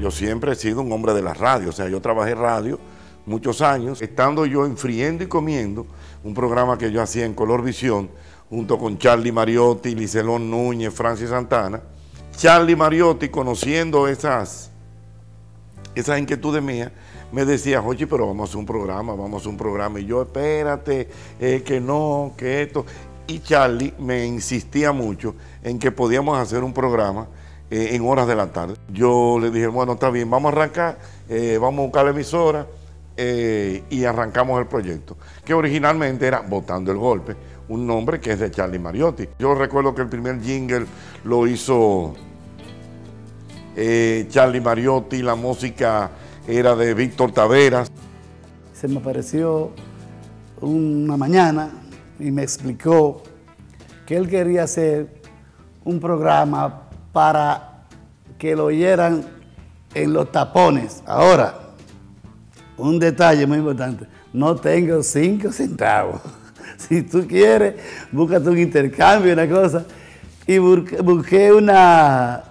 Yo siempre he sido un hombre de la radio, o sea, yo trabajé radio muchos años, estando yo en Friendo y Comiendo, un programa que yo hacía en Color Visión, junto con Charlie Mariotti, Licelón Núñez, Francis Santana. Charlie Mariotti, conociendo esas inquietudes mías, me decía, oye, pero vamos a hacer un programa, y yo, espérate, que no, que esto. Y Charlie me insistía mucho en que podíamos hacer un programa en horas de la tarde. Yo le dije, bueno, está bien, vamos a arrancar, vamos a buscar la emisora y arrancamos el proyecto, que originalmente era Botando el Golpe, un nombre que es de Charlie Mariotti. Yo recuerdo que el primer jingle lo hizo Charlie Mariotti, la música era de Víctor Taveras. Se me apareció una mañana y me explicó que él quería hacer un programa para que lo oyeran en los tapones. Ahora, un detalle muy importante, no tengo 5 centavos. Si tú quieres, búscate un intercambio, una cosa. Y busqué una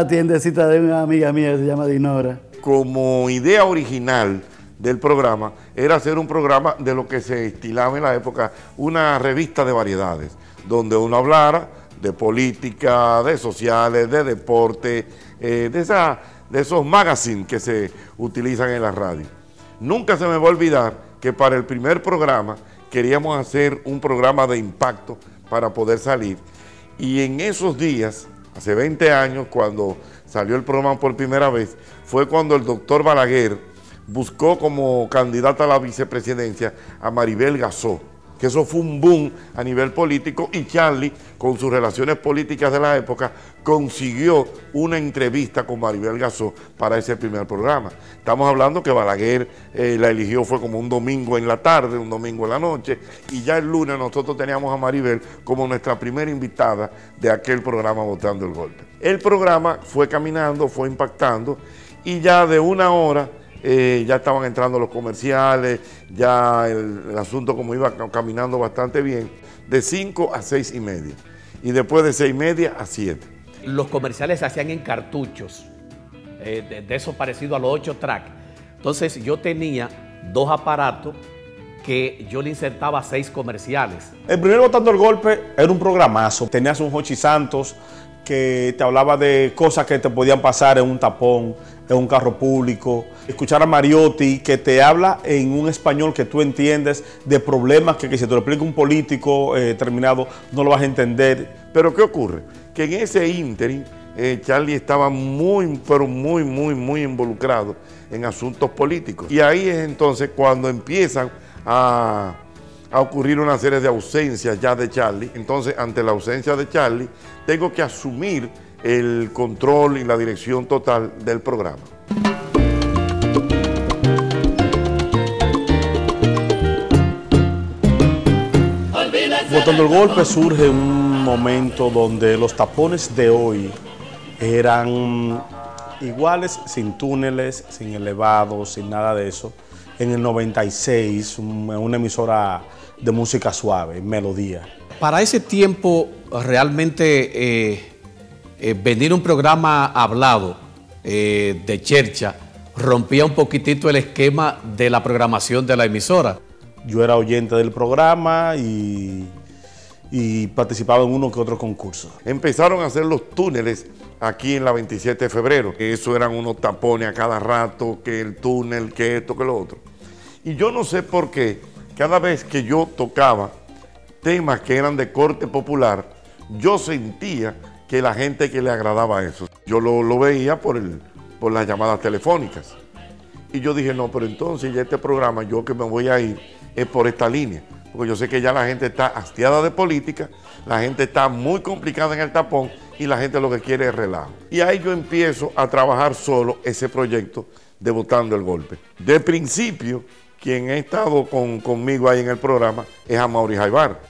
tiendecita de una amiga mía que se llama Dinora. Como idea original del programa era hacer un programa de lo que se estilaba en la época, una revista de variedades, donde uno hablara de política, de sociales, de deporte, de esos magazines que se utilizan en la radio. Nunca se me va a olvidar que para el primer programa queríamos hacer un programa de impacto para poder salir, y en esos días, hace 20 años, cuando salió el programa por primera vez, fue cuando el doctor Balaguer buscó como candidata a la vicepresidencia a Maribel Gasó, que eso fue un boom a nivel político, y Charlie, con sus relaciones políticas de la época, consiguió una entrevista con Maribel Gasó para ese primer programa. Estamos hablando que Balaguer la eligió, fue como un domingo en la tarde, un domingo en la noche, y ya el lunes nosotros teníamos a Maribel como nuestra primera invitada de aquel programa Botando el Golpe. El programa fue caminando, fue impactando, y ya de una hora ya estaban entrando los comerciales, ya el asunto como iba caminando bastante bien, de 5 a 6 y media, y después de 6 y media a 7. Los comerciales se hacían en cartuchos, de eso parecido a los 8 tracks. Entonces yo tenía 2 aparatos que yo le insertaba 6 comerciales. El primer Botando el Golpe era un programazo. Tenías un Jochi Santos que te hablaba de cosas que te podían pasar en un tapón, en un carro público. Escuchar a Mariotti, que te habla en un español que tú entiendes, de problemas que si te lo explica un político terminado no lo vas a entender. Pero ¿qué ocurre? Que en ese ínterin Charlie estaba muy involucrado en asuntos políticos. Y ahí es entonces cuando empiezan a ocurrir una serie de ausencias ya de Charlie. Entonces, ante la ausencia de Charlie, tengo que asumir el control y la dirección total del programa. Botando el Golpe surge en un momento donde los tapones de hoy eran iguales, sin túneles, sin elevados, sin nada de eso. En el 96, una emisora de música suave, melodía. Para ese tiempo, realmente venir un programa hablado de chercha rompía un poquitito el esquema de la programación de la emisora. Yo era oyente del programa y participaba en uno que otro concurso. Empezaron a hacer los túneles aquí en la 27 de febrero, que eso eran unos tapones a cada rato, que el túnel, que esto, que lo otro. Y yo no sé por qué, cada vez que yo tocaba temas que eran de corte popular, yo sentía que la gente que le agradaba eso. Yo lo veía por las llamadas telefónicas. Y yo dije, no, pero entonces ya este programa, yo que me voy a ir es por esta línea. Porque yo sé que ya la gente está hastiada de política, la gente está muy complicada en el tapón y la gente lo que quiere es relajo. Y ahí yo empiezo a trabajar solo ese proyecto de Botando el Golpe. De principio, quien ha estado conmigo ahí en el programa es Amaury Jaibar.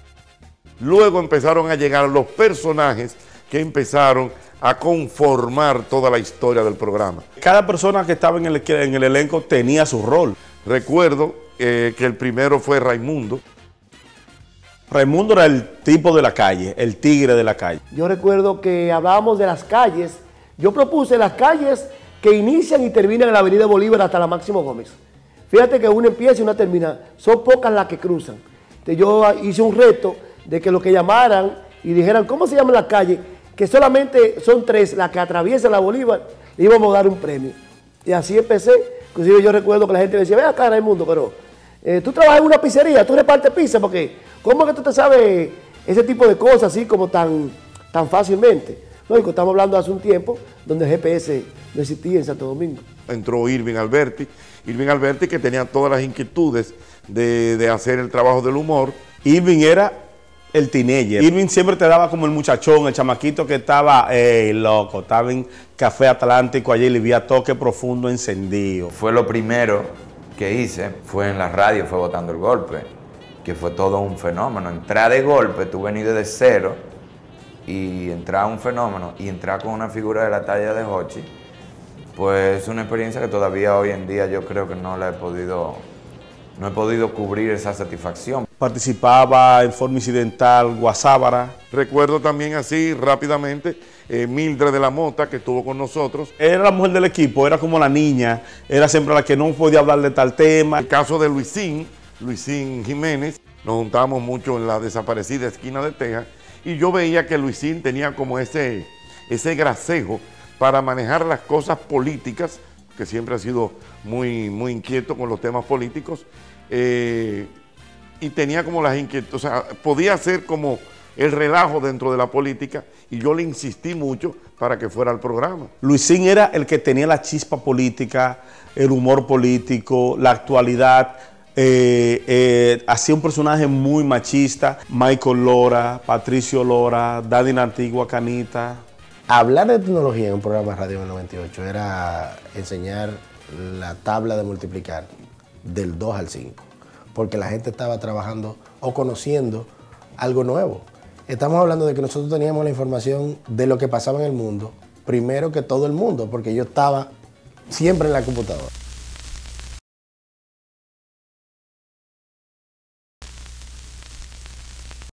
Luego empezaron a llegar los personajes que empezaron a conformar toda la historia del programa. Cada persona que estaba en el elenco tenía su rol. Recuerdo que el primero fue Raimundo. Raimundo era el tipo de la calle, el tigre de la calle. Yo recuerdo que hablábamos de las calles. Yo propuse las calles que inician y terminan en la Avenida Bolívar hasta la Máximo Gómez. Fíjate que una empieza y una termina, son pocas las que cruzan. Entonces yo hice un reto de que los que llamaran y dijeran cómo se llama la calle, que solamente son 3 las que atraviesan la Bolívar, le íbamos a dar un premio. Y así empecé. Inclusive yo recuerdo que la gente me decía, ve acá, Raimundo, pero tú trabajas en una pizzería, tú repartes pizza, porque ¿cómo es que tú te sabes ese tipo de cosas así como tan fácilmente? Lógico, estamos hablando hace un tiempo donde el GPS no existía en Santo Domingo. Entró Irving Alberti que tenía todas las inquietudes de hacer el trabajo del humor. Irving era el teenager. Irving siempre te daba como el muchachón, el chamaquito que estaba, loco, estaba en Café Atlántico allí, le vi a Toque Profundo encendido. Fue lo primero que hice, fue en la radio, fue Botando el Golpe, que fue todo un fenómeno. Entrar de golpe, tú venís desde cero y entrar a un fenómeno y entrar con una figura de la talla de Hochi, pues es una experiencia que todavía hoy en día yo creo que no he podido cubrir esa satisfacción. Participaba en forma incidental Guasábara. Recuerdo también así rápidamente Mildred de la Mota, que estuvo con nosotros. Era la mujer del equipo, era como la niña, era siempre la que no podía hablar de tal tema. El caso de Luisín Jiménez, nos juntábamos mucho en la desaparecida esquina de Texas y yo veía que Luisín tenía como ese gracejo para manejar las cosas políticas, que siempre ha sido muy inquieto con los temas políticos, y tenía como las inquietudes, o sea, podía ser como el relajo dentro de la política, y yo le insistí mucho para que fuera al programa. Luisín era el que tenía la chispa política, el humor político, la actualidad, hacía un personaje muy machista. Michael Lora, Patricio Lora, Daddy Antigua Canita. Hablar de tecnología en un programa de radio en el 98 era enseñar la tabla de multiplicar del 2 al 5, porque la gente estaba trabajando o conociendo algo nuevo. Estamos hablando de que nosotros teníamos la información de lo que pasaba en el mundo, primero que todo el mundo, porque yo estaba siempre en la computadora.